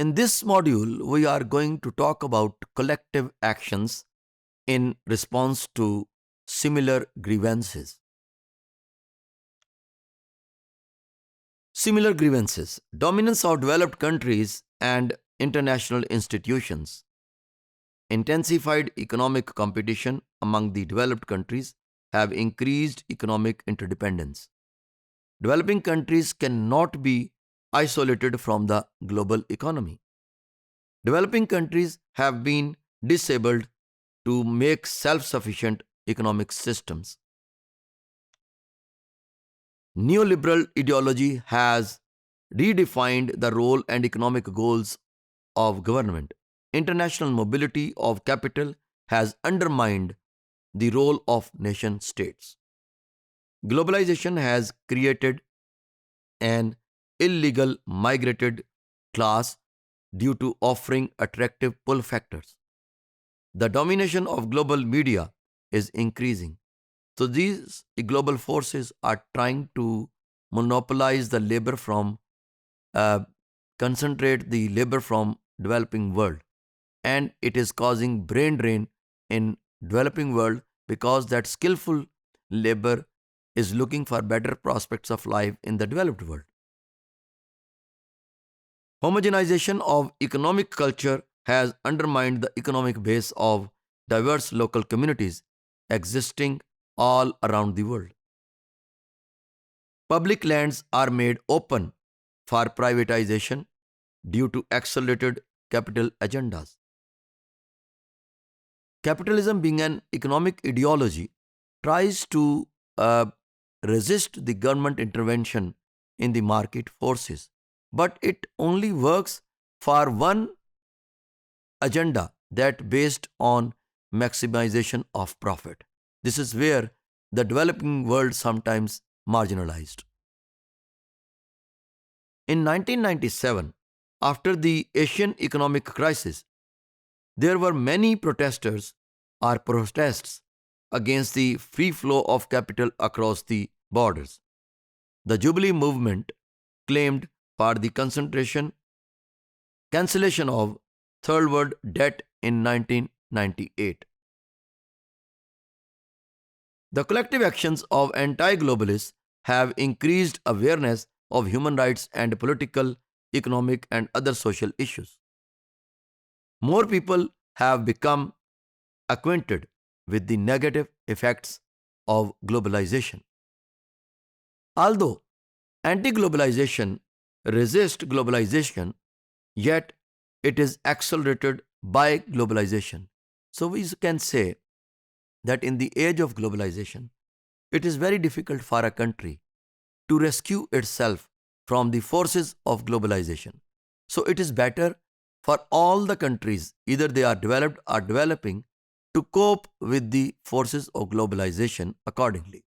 In this module, we are going to talk about collective actions in response to similar grievances. Similar grievances, dominance of developed countries and international institutions, intensified economic competition among the developed countries have increased economic interdependence. Developing countries cannot be isolated from the global economy. Developing countries have been disabled to make self sufficient economic systems. Neoliberal ideology has redefined the role and economic goals of government. International mobility of capital has undermined the role of nation states. Globalization has created an illegal migrated class due to offering attractive pull factors. The domination of global media is increasing. So these global forces are trying to monopolize the labor from, uh, concentrate the labor from developing world, and it is causing brain drain in developing world because that skillful labor is looking for better prospects of life in the developed world. Homogenization of economic culture has undermined the economic base of diverse local communities existing all around the world. Public lands are made open for privatization due to accelerated capital agendas. Capitalism, being an economic ideology, tries to uh, resist the government intervention in the market forces, but it only works for one agenda that based on maximization of profit. This is where the developing world sometimes marginalized. In 1997, after the Asian economic crisis, there were many protesters or protests against the free flow of capital across the borders. The Jubilee movement claimed for the cancellation of third world debt in 1998. The collective actions of anti-globalists have increased awareness of human rights and political, economic and other social issues. More people have become acquainted with the negative effects of globalization. Although anti globalization resists globalization, yet it is accelerated by globalization. So we can say that in the age of globalization, it is very difficult for a country to rescue itself from the forces of globalization. So it is better for all the countries, either they are developed or developing, to cope with the forces of globalization accordingly.